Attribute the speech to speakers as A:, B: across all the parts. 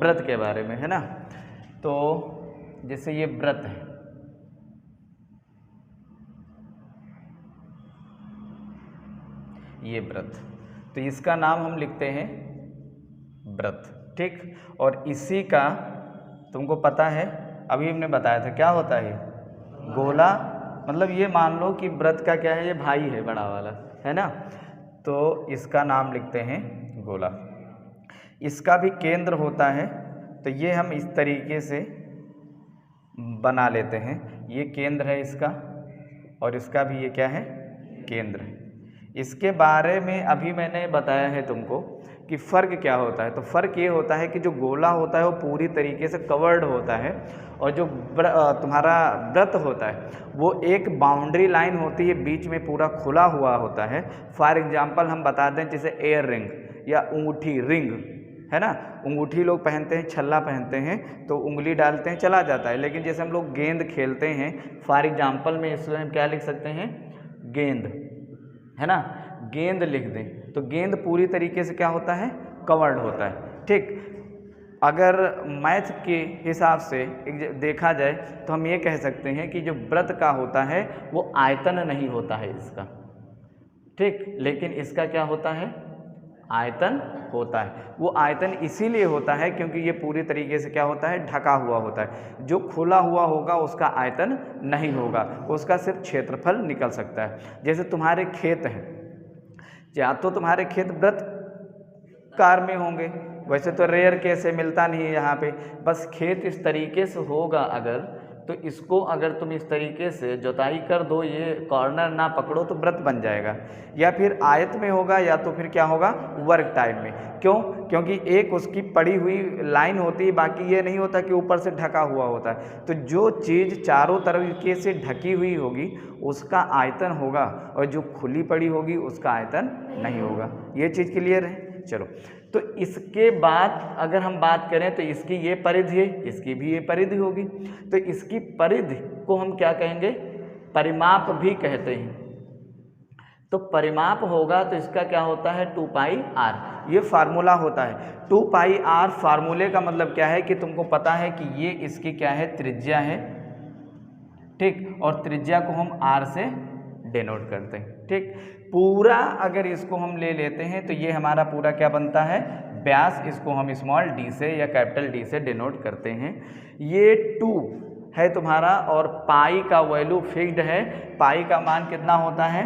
A: व्रत के बारे में, है ना। तो जैसे ये व्रत है, ये व्रत, तो इसका नाम हम लिखते हैं व्रत, ठीक। और इसी का तुमको पता है, अभी हमने बताया था क्या होता है, गोला। मतलब ये मान लो कि व्रत का क्या है, ये भाई है बड़ा वाला, है ना। तो इसका नाम लिखते हैं गोला। इसका भी केंद्र होता है, तो ये हम इस तरीके से बना लेते हैं। ये केंद्र है इसका, और इसका भी ये क्या है, केंद्र है। इसके बारे में अभी मैंने बताया है तुमको कि फ़र्क क्या होता है। तो फ़र्क ये होता है कि जो गोला होता है वो पूरी तरीके से कवर्ड होता है, और जो तुम्हारा व्रत होता है वो एक बाउंड्री लाइन होती है, बीच में पूरा खुला हुआ होता है। फॉर एग्जांपल हम बता दें, जैसे एयर रिंग या अंगूठी रिंग, है ना। अंगूठी लोग पहनते हैं, छल्ला पहनते हैं, तो उंगली डालते हैं चला जाता है। लेकिन जैसे हम लोग गेंद खेलते हैं, फॉर एग्जांपल में इसमें हम क्या लिख सकते हैं, गेंद, है ना। गेंद लिख दें तो गेंद पूरी तरीके से क्या होता है, कवर्ड होता है, ठीक। अगर मैथ के हिसाब से देखा जाए तो हम ये कह सकते हैं कि जो व्रत का होता है वो आयतन नहीं होता है इसका, ठीक। लेकिन इसका क्या होता है, आयतन होता है। वो आयतन इसीलिए होता है क्योंकि ये पूरी तरीके से क्या होता है, ढका हुआ होता है। जो खुला हुआ होगा उसका आयतन नहीं होगा, उसका सिर्फ क्षेत्रफल निकल सकता है। जैसे तुम्हारे खेत हैं, या तो तुम्हारे खेत वृत्ताकार में होंगे, वैसे तो रेयर केस है, मिलता नहीं है यहाँ पे। बस खेत इस तरीके से होगा अगर, तो इसको अगर तुम इस तरीके से जुताई कर दो, ये कॉर्नर ना पकड़ो, तो व्रत बन जाएगा। या फिर आयत में होगा, या तो फिर क्या होगा, वर्ग टाइप में। क्यों, क्योंकि एक उसकी पड़ी हुई लाइन होती है, बाकी ये नहीं होता कि ऊपर से ढका हुआ होता है। तो जो चीज़ चारों तरीके से ढकी हुई होगी उसका आयतन होगा, और जो खुली पड़ी होगी उसका आयतन नहीं होगा। ये चीज़ क्लियर है। चलो, तो इसके बाद अगर हम बात करें तो इसकी ये परिधि है, इसकी भी ये परिधि होगी। तो इसकी परिधि को हम क्या कहेंगे, परिमाप भी कहते हैं। तो परिमाप होगा तो इसका क्या होता है, 2 पाई आर, ये फार्मूला होता है। 2 पाई आर फार्मूले का मतलब क्या है कि तुमको पता है कि ये इसकी क्या है, त्रिज्या है, ठीक। और त्रिज्या को हम आर से डिनोट करते हैं, ठीक। पूरा अगर इसको हम ले लेते हैं तो ये हमारा पूरा क्या बनता है, व्यास। इसको हम स्मॉल डी से या कैपिटल डी से डिनोट करते हैं। ये 2 है तुम्हारा, और पाई का वैल्यू फिक्स्ड है। पाई का मान कितना होता है,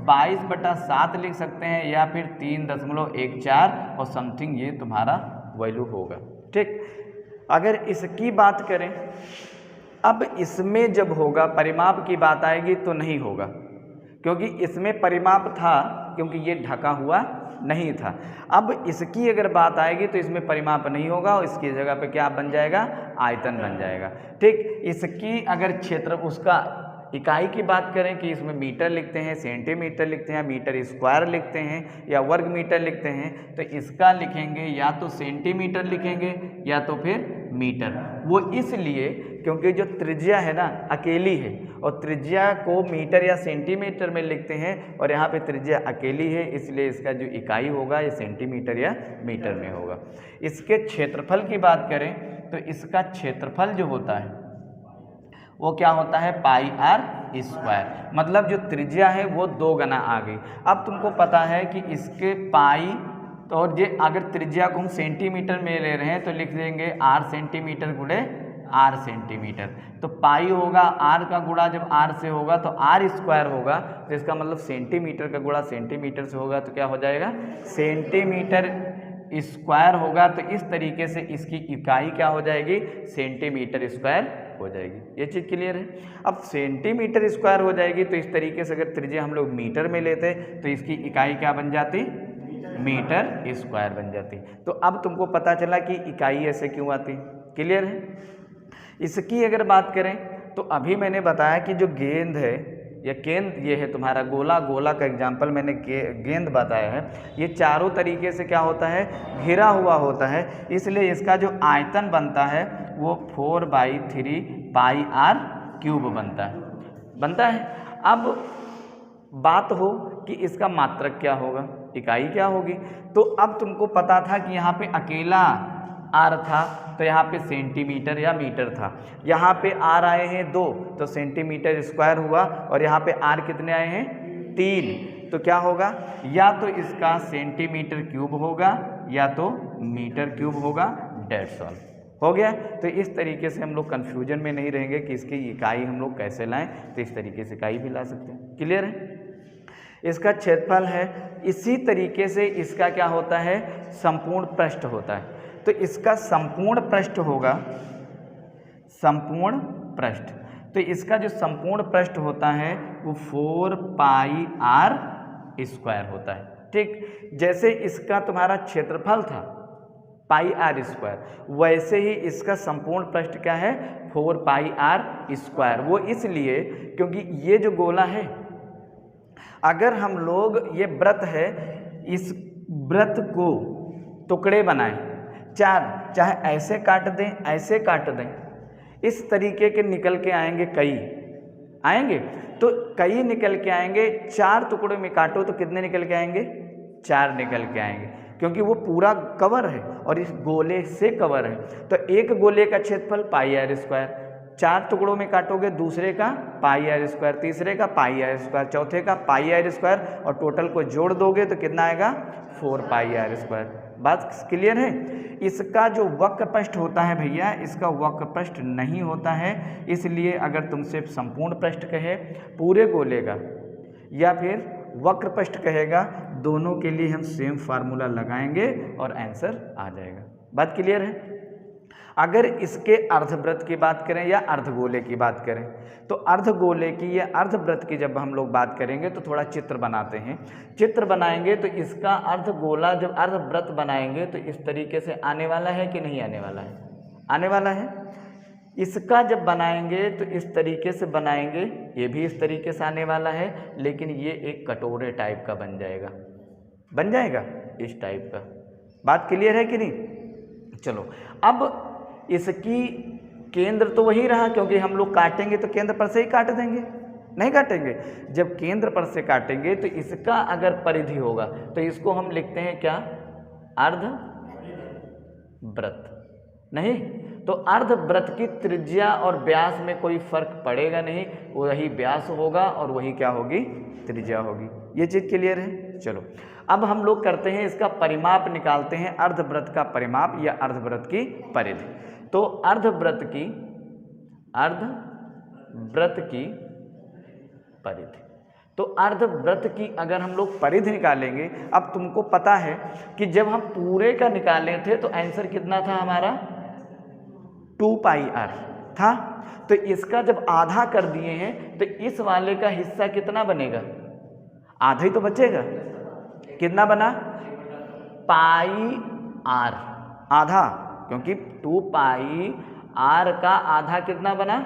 A: 22/7 लिख सकते हैं, या फिर 3.14 और समथिंग ये तुम्हारा वैल्यू होगा, ठीक। अगर इसकी बात करें, अब इसमें जब होगा परिमाप की बात आएगी तो नहीं होगा, क्योंकि इसमें परिमाप था, क्योंकि ये ढका हुआ नहीं था। अब इसकी अगर बात आएगी तो इसमें परिमाप नहीं होगा, और इसकी जगह पे क्या बन जाएगा, आयतन बन जाएगा, ठीक। इसकी अगर क्षेत्र उसका इकाई की बात करें कि इसमें मीटर लिखते हैं, सेंटीमीटर लिखते हैं, मीटर स्क्वायर लिखते हैं, या वर्ग मीटर लिखते हैं, तो इसका लिखेंगे या तो सेंटीमीटर लिखेंगे या तो फिर मीटर। वो इसलिए क्योंकि जो त्रिज्या है ना अकेली है, और त्रिज्या को मीटर या सेंटीमीटर में लिखते हैं, और यहाँ पे त्रिज्या अकेली है, इसलिए इसका जो इकाई होगा ये सेंटीमीटर या मीटर में होगा। इसके क्षेत्रफल की बात करें तो इसका क्षेत्रफल जो होता है वो क्या होता है, पाई आर स्क्वायर। मतलब जो त्रिज्या है वो 2 गुना आ गई। अब तुमको पता है कि इसके पाई, तो और ये अगर त्रिज्या को हम सेंटीमीटर में ले रहे हैं तो लिख देंगे आर सेंटीमीटर गुणे आर सेंटीमीटर। तो पाई होगा आर का गुणा, जब आर से होगा तो आर स्क्वायर होगा, तो इसका मतलब सेंटीमीटर का गुणा सेंटीमीटर से होगा, तो क्या हो जाएगा, सेंटीमीटर स्क्वायर होगा। तो इस तरीके से इसकी इकाई क्या हो जाएगी, सेंटीमीटर स्क्वायर हो जाएगी। ये चीज़ क्लियर है। अब सेंटीमीटर स्क्वायर हो जाएगी, तो इस तरीके से अगर त्रिज्या हम लोग मीटर में लेते तो इसकी इकाई क्या बन जाती, मीटर स्क्वायर बन जाती। तो अब तुमको पता चला कि इकाई ऐसे क्यों आती, क्लियर है। इसकी अगर बात करें तो अभी मैंने बताया कि जो गेंद है या गेंद, ये है तुम्हारा गोला, गोला का एग्जाम्पल मैंने गेंद बताया है, ये चारों तरीके से क्या होता है, घिरा हुआ होता है। इसलिए इसका जो आयतन बनता है वो 4/3 पाई आर क्यूब बनता है। अब बात हो कि इसका मात्रक क्या होगा, इकाई क्या होगी। तो अब तुमको पता था कि यहाँ पे अकेला आर था तो यहाँ पे सेंटीमीटर या मीटर था, यहाँ पे आर आए हैं 2 तो सेंटीमीटर स्क्वायर हुआ, और यहाँ पे आर कितने आए हैं 3, तो क्या होगा, या तो इसका सेंटीमीटर क्यूब होगा या तो मीटर क्यूब होगा, डेट्स ऑल, हो गया। तो इस तरीके से हम लोग कन्फ्यूजन में नहीं रहेंगे कि इसकी इकाई हम लोग कैसे लाएं, तो इस तरीके से इकाई भी ला सकते हैं। क्लियर है। इसका क्षेत्रफल है, इसी तरीके से इसका क्या होता है, संपूर्ण पृष्ठ होता है। तो इसका संपूर्ण पृष्ठ होगा, संपूर्ण पृष्ठ, तो इसका जो संपूर्ण पृष्ठ होता है वो 4 पाई आर स्क्वायर होता है। ठीक, जैसे इसका तुम्हारा क्षेत्रफल था पाई आर स्क्वायर, वैसे ही इसका संपूर्ण पृष्ठ क्या है 4 पाई आर स्क्वायर। वो इसलिए क्योंकि ये जो गोला है, अगर हम लोग ये व्रत है, इस व्रत को टुकड़े बनाएं 4, चाहे ऐसे काट दें ऐसे काट दें, इस तरीके के निकल के आएंगे, कई आएंगे, तो कई निकल के आएंगे। 4 टुकड़ों में काटो तो कितने निकल के आएंगे, 4 निकल के आएंगे, क्योंकि वो पूरा कवर है और इस गोले से कवर है। तो एक गोले का क्षेत्रफल पाई आर स्क्वायर, 4 टुकड़ों में काटोगे, दूसरे का पाई आर स्क्वायर, तीसरे का पाई आर स्क्वायर, चौथे का पाई आर स्क्वायर, और टोटल को जोड़ दोगे तो कितना आएगा 4 पाई आर स्क्वायर। बात क्लियर है। इसका जो वक्र पृष्ठ होता है भैया, इसका वक्र पृष्ठ नहीं होता है, इसलिए अगर तुमसे संपूर्ण पृष्ठ कहे पूरे गोले का या फिर वक्र पृष्ठ कहेगा, दोनों के लिए हम सेम फार्मूला लगाएंगे और आंसर आ जाएगा। बात क्लियर है। अगर इसके अर्धवृत्त की बात करें या अर्धगोले की बात करें, तो अर्धगोले की या अर्धवृत्त की जब हम लोग बात करेंगे तो थोड़ा चित्र बनाते हैं। चित्र बनाएंगे तो इसका अर्धगोला जब अर्धवृत्त बनाएंगे तो इस तरीके से आने वाला है कि नहीं आने वाला है, आने वाला है। इसका जब बनाएंगे तो इस तरीके से बनाएंगे, ये भी इस तरीके से आने वाला है, लेकिन ये एक कटोरे टाइप का बन जाएगा, बन जाएगा इस टाइप का। बात क्लियर है कि नहीं। चलो, अब इसकी केंद्र तो वही रहा, क्योंकि हम लोग काटेंगे तो केंद्र पर से ही काट देंगे, नहीं काटेंगे। जब केंद्र पर से काटेंगे तो इसका अगर परिधि होगा तो इसको हम लिखते हैं क्या, अर्धवृत्त। नहीं तो अर्धवृत्त की त्रिज्या और व्यास में कोई फर्क पड़ेगा नहीं, वही व्यास होगा और वही क्या होगी, त्रिज्या होगी। ये चीज़ क्लियर है। चलो, अब हम लोग करते हैं इसका परिमाप निकालते हैं, अर्धवृत्त का परिमाप या अर्धवृत्त की परिधि। तो अर्धवृत्त की परिधि, तो अर्धवृत्त की अगर हम लोग परिधि निकालेंगे, अब तुमको पता है कि जब हम पूरे का निकाले थे तो आंसर कितना था हमारा 2 पाई आर था। तो इसका जब आधा कर दिए हैं तो इस वाले का हिस्सा कितना बनेगा, आधा ही तो बचेगा। कितना बना, पाई आर, आधा, क्योंकि 2 पाई आर का आधा कितना बना,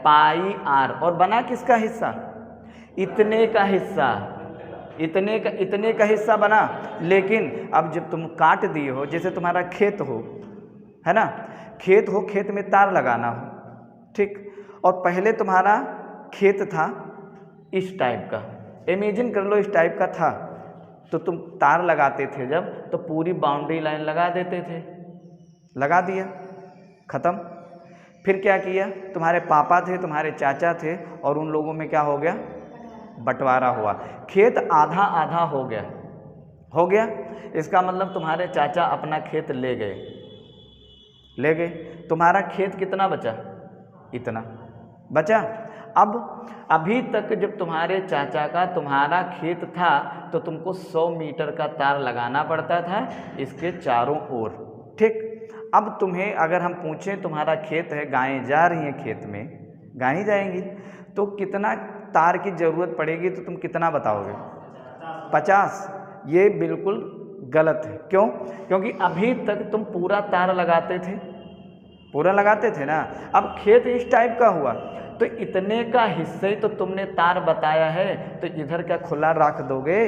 A: पाई आर, और बना किसका हिस्सा, इतने का हिस्सा, इतने का हिस्सा बना। लेकिन अब जब तुम काट दिए हो, जैसे तुम्हारा खेत हो, है ना, खेत हो, खेत में तार लगाना हो, ठीक, और पहले तुम्हारा खेत था इस टाइप का, इमेजिन कर लो इस टाइप का था, तो तुम तार लगाते थे जब, तो पूरी बाउंड्री लाइन लगा देते थे, लगा दिया, ख़त्म। फिर क्या किया, तुम्हारे पापा थे, तुम्हारे चाचा थे, और उन लोगों में क्या हो गया, बंटवारा हुआ, खेत आधा आधा हो गया, हो गया। इसका मतलब तुम्हारे चाचा अपना खेत ले गए, ले गए, तुम्हारा खेत कितना बचा, इतना बचा। अब अभी तक जब तुम्हारे चाचा का तुम्हारा खेत था तो तुमको 100 मीटर का तार लगाना पड़ता था इसके चारों ओर, ठीक। अब तुम्हें अगर हम पूछें, तुम्हारा खेत है, गायें जा रही हैं खेत में, गायें जाएंगी, तो कितना तार की ज़रूरत पड़ेगी, तो तुम कितना बताओगे, 50। ये बिल्कुल गलत है। क्यों, क्योंकि अभी तक तुम पूरा तार लगाते थे, पूरा लगाते थे ना। अब खेत इस टाइप का हुआ तो इतने का हिस्से तो तुमने तार बताया है, तो इधर क्या खुला रख दोगे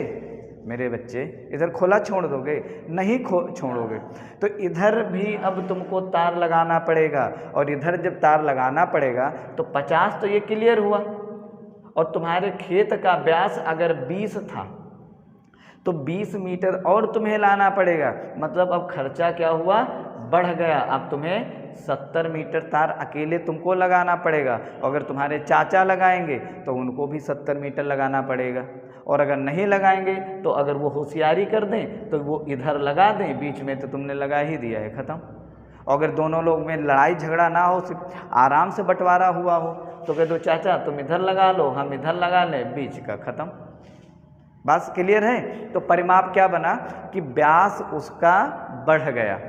A: मेरे बच्चे, इधर खुला छोड़ दोगे, नहीं छोड़ोगे। तो इधर भी अब तुमको तार लगाना पड़ेगा, और इधर जब तार लगाना पड़ेगा तो 50 तो ये क्लियर हुआ, और तुम्हारे खेत का व्यास अगर 20 था तो 20 मीटर और तुम्हें लाना पड़ेगा, मतलब अब खर्चा क्या हुआ, बढ़ गया, अब तुम्हें 70 मीटर तार अकेले तुमको लगाना पड़ेगा, अगर तुम्हारे चाचा लगाएंगे तो उनको भी 70 मीटर लगाना पड़ेगा, और अगर नहीं लगाएंगे तो अगर वो होशियारी कर दें तो वो इधर लगा दें, बीच में तो तुमने लगा ही दिया है, ख़त्म। अगर दोनों लोग में लड़ाई झगड़ा ना हो, सिर्फ आराम से बंटवारा हुआ हो, तो कह दो चाचा तुम इधर लगा लो, हम इधर लगा लें, बीच का ख़त्म। बात क्लियर है? तो परिमाप क्या बना कि व्यास उसका बढ़ गया।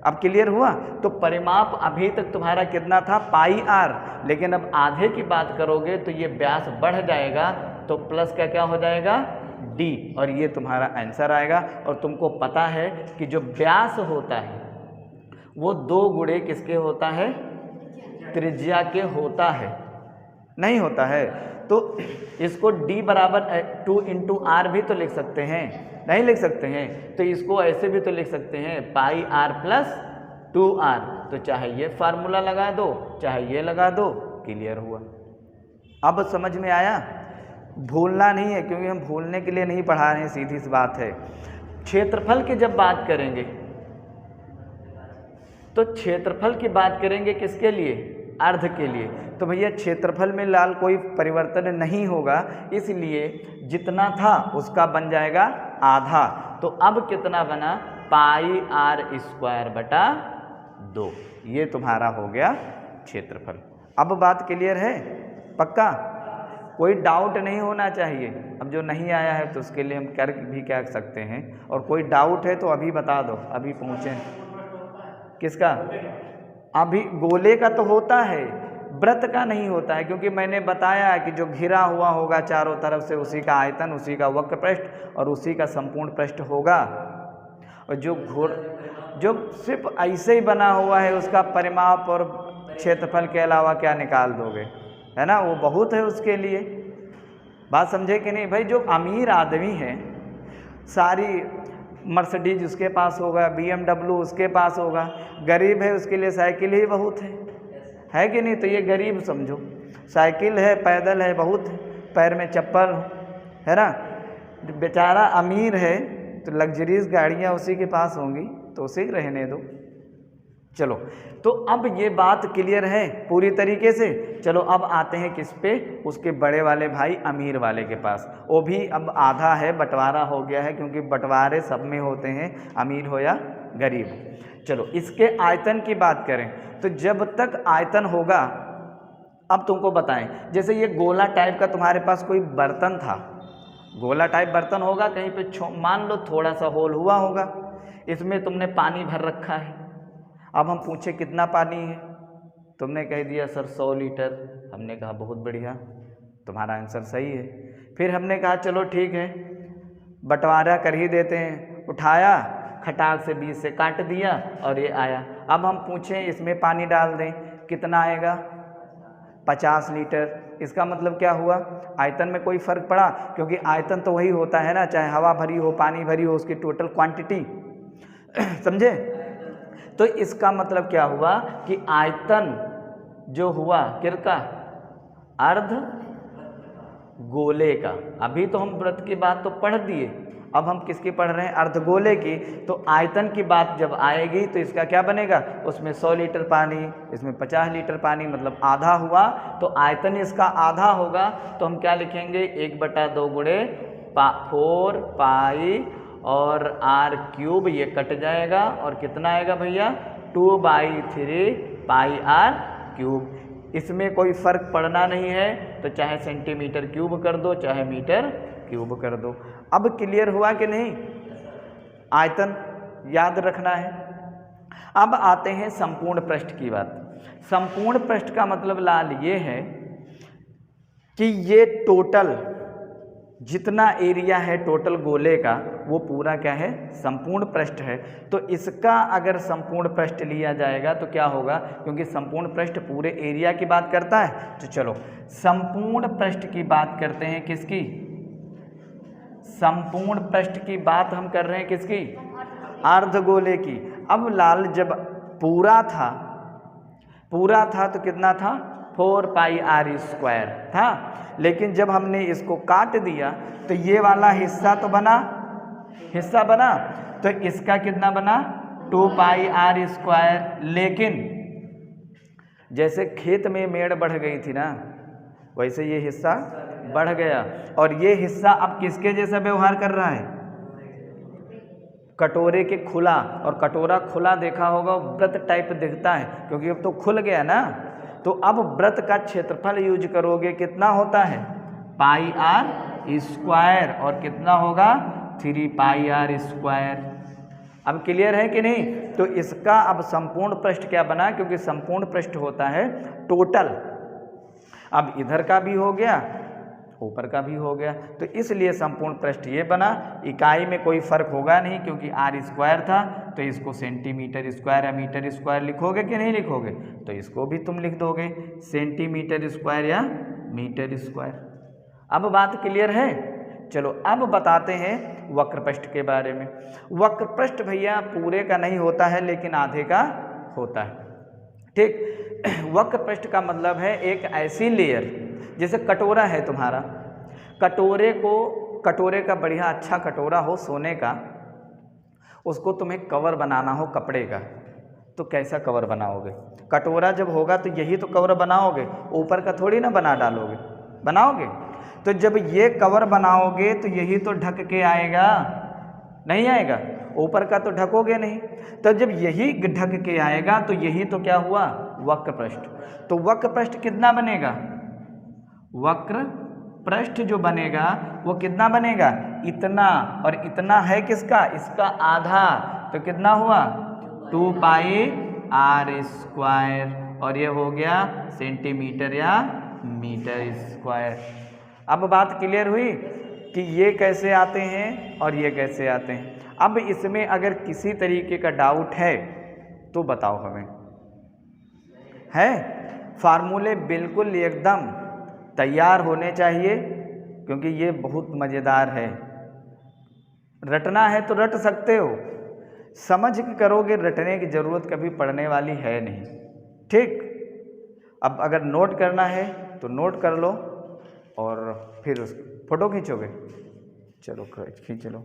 A: अब क्लियर हुआ? तो परिमाप अभी तक तुम्हारा कितना था, पाई आर, लेकिन अब आधे की बात करोगे तो ये व्यास बढ़ जाएगा, तो प्लस का क्या हो जाएगा, डी, और ये तुम्हारा आंसर आएगा। और तुमको पता है कि जो व्यास होता है वो 2 गुणे किसके होता है, त्रिज्या के होता है, नहीं होता है? तो इसको d बराबर 2 इंटू आर भी तो लिख सकते हैं, नहीं लिख सकते हैं? तो इसको ऐसे भी तो लिख सकते हैं, पाई आर प्लस 2r। तो चाहे ये फार्मूला लगा दो, चाहे ये लगा दो, क्लियर हुआ। अब समझ में आया? भूलना नहीं है, क्योंकि हम भूलने के लिए नहीं पढ़ा रहे हैं, सीधी सी बात है। क्षेत्रफल की जब बात करेंगे तो क्षेत्रफल की बात करेंगे किसके लिए, अर्ध के लिए। तो भैया क्षेत्रफल में लाल कोई परिवर्तन नहीं होगा, इसलिए जितना था उसका बन जाएगा आधा। तो अब कितना बना, पाई आर स्क्वायर बटा 2, ये तुम्हारा हो गया क्षेत्रफल। अब बात क्लियर है? पक्का? कोई डाउट नहीं होना चाहिए। अब जो नहीं आया है तो उसके लिए हम कर भी क्या सकते हैं, और कोई डाउट है तो अभी बता दो, अभी पहुँचे। किसका? अभी गोले का तो होता है, वृत्त का नहीं होता है, क्योंकि मैंने बताया कि जो घिरा हुआ होगा चारों तरफ से उसी का आयतन, उसी का वक्र पृष्ठ और उसी का संपूर्ण पृष्ठ होगा। और जो सिर्फ ऐसे ही बना हुआ है उसका परिमाप और क्षेत्रफल के अलावा क्या निकाल दोगे, है ना? वो बहुत है उसके लिए। बात समझे कि नहीं भाई? जो अमीर आदमी है, सारी मर्सिडीज उसके पास होगा, BMW उसके पास होगा, गरीब है उसके लिए साइकिल ही बहुत है कि नहीं? तो ये गरीब समझो, साइकिल है, पैदल है बहुत है, पैर में चप्पल है ना। बेचारा अमीर है तो लग्जरीज गाड़ियाँ उसी के पास होंगी, तो उसे रहने दो। चलो, तो अब ये बात क्लियर है पूरी तरीके से। चलो अब आते हैं किस पे, उसके बड़े वाले भाई अमीर वाले के पास। वो भी अब आधा है, बंटवारा हो गया है, क्योंकि बंटवारे सब में होते हैं, अमीर हो या गरीब। चलो इसके आयतन की बात करें तो जब तक आयतन होगा, अब तुमको बताएं, जैसे ये गोला टाइप का तुम्हारे पास कोई बर्तन था, गोला टाइप बर्तन होगा, कहीं पे मान लो थोड़ा सा होल हुआ होगा, इसमें तुमने पानी भर रखा है। अब हम पूछे कितना पानी है, तुमने कह दिया सर 100 लीटर। हमने कहा बहुत बढ़िया, तुम्हारा आंसर सही है। फिर हमने कहा चलो ठीक है, बंटवारा कर ही देते हैं। उठाया, खटाक से 20 से काट दिया और ये आया। अब हम पूछें इसमें पानी डाल दें, कितना आएगा? 50 लीटर। इसका मतलब क्या हुआ, आयतन में कोई फ़र्क पड़ा? क्योंकि आयतन तो वही होता है ना, चाहे हवा भरी हो, पानी भरी हो, उसकी टोटल क्वांटिटी समझे? तो इसका मतलब क्या हुआ कि आयतन जो हुआ किसका, अर्ध गोले का। अभी तो हम वृत्त की बात तो पढ़ दिए, अब हम किसकी पढ़ रहे हैं, अर्धगोले की। तो आयतन की बात जब आएगी तो इसका क्या बनेगा, उसमें 100 लीटर पानी, इसमें 50 लीटर पानी, मतलब आधा हुआ। तो आयतन इसका आधा होगा, तो हम क्या लिखेंगे, 1/2 गुणे 4 पाई और r क्यूब, ये कट जाएगा और कितना आएगा भैया, 2/3 पाई r क्यूब। इसमें कोई फ़र्क पड़ना नहीं है, तो चाहे सेंटीमीटर क्यूब कर दो, चाहे मीटर क्यूब कर दो। अब क्लियर हुआ कि नहीं? आयतन याद रखना है। अब आते हैं संपूर्ण पृष्ठ की बात। संपूर्ण पृष्ठ का मतलब लाल ये है कि ये टोटल जितना एरिया है टोटल गोले का, वो पूरा क्या है, संपूर्ण पृष्ठ है। तो इसका अगर संपूर्ण पृष्ठ लिया जाएगा तो क्या होगा, क्योंकि संपूर्ण पृष्ठ पूरे एरिया की बात करता है। तो चलो संपूर्ण पृष्ठ की बात करते हैं, किसकी, संपूर्ण पृष्ठ की बात हम कर रहे हैं किसकी, अर्धगोले की। अब लाल जब पूरा था तो कितना था, 4 पाई r स्क्वायर था। लेकिन जब हमने इसको काट दिया तो ये वाला हिस्सा तो बना, तो इसका कितना बना, 2πr²। लेकिन जैसे खेत में मेड़ बढ़ गई थी ना, वैसे ये हिस्सा बढ़ गया और ये हिस्सा अब किसके जैसा व्यवहार कर रहा है? कटोरे के खुला। और कटोरा खुला देखा होगा, वृत्त टाइप दिखता है क्योंकि अब तो खुल गया ना। तो अब वृत्त का क्षेत्रफल यूज करोगे, कितना होता है? πr²। और कितना होगा? 3πr²। अब क्लियर है कि नहीं? तो इसका अब संपूर्ण पृष्ठ क्या बना? क्योंकि संपूर्ण पृष्ठ होता है टोटल। अब इधर का भी हो गया, ऊपर का भी हो गया, तो इसलिए संपूर्ण पृष्ठ ये बना। इकाई में कोई फर्क होगा नहीं क्योंकि r² था, तो इसको सेंटीमीटर² या मीटर² लिखोगे कि नहीं लिखोगे? तो इसको भी तुम लिख दोगे सेंटीमीटर² या मीटर²। अब बात क्लियर है? चलो अब बताते हैं वक्रपृष्ठ के बारे में। वक्रपृष्ठ भैया पूरे का नहीं होता है लेकिन आधे का होता है, ठीक। वक्रपृष्ठ का मतलब है एक ऐसी लेयर, जैसे कटोरा है तुम्हारा, कटोरे का बढ़िया अच्छा कटोरा हो सोने का, उसको तुम्हें कवर बनाना हो कपड़े का, तो कैसा कवर बनाओगे? कटोरा जब होगा तो यही तो कवर बनाओगे, ऊपर का थोड़ी ना बना डालोगे, बनाओगे। तो जब ये कवर बनाओगे तो यही तो ढक के आएगा, नहीं आएगा? ऊपर का तो ढकोगे नहीं। तो जब यही ढक के आएगा तो यही तो क्या हुआ? वक्रपृष्ठ। तो वक्रपृष्ठ कितना बनेगा? वक्रपृष्ठ जो बनेगा वो कितना बनेगा? इतना। और इतना है किसका? इसका आधा, तो कितना हुआ? 2πr²। और ये हो गया सेंटीमीटर या मीटर²। अब बात क्लियर हुई कि ये कैसे आते हैं और ये कैसे आते हैं। अब इसमें अगर किसी तरीके का डाउट है तो बताओ हमें। है? फार्मूले बिल्कुल एकदम तैयार होने चाहिए क्योंकि ये बहुत मज़ेदार है। रटना है तो रट सकते हो, समझ के करोगे, रटने की ज़रूरत कभी पड़ने वाली है नहीं, ठीक। अब अगर नोट करना है तो नोट कर लो और फिर फोटो खींचोगे, चलो खींच लो।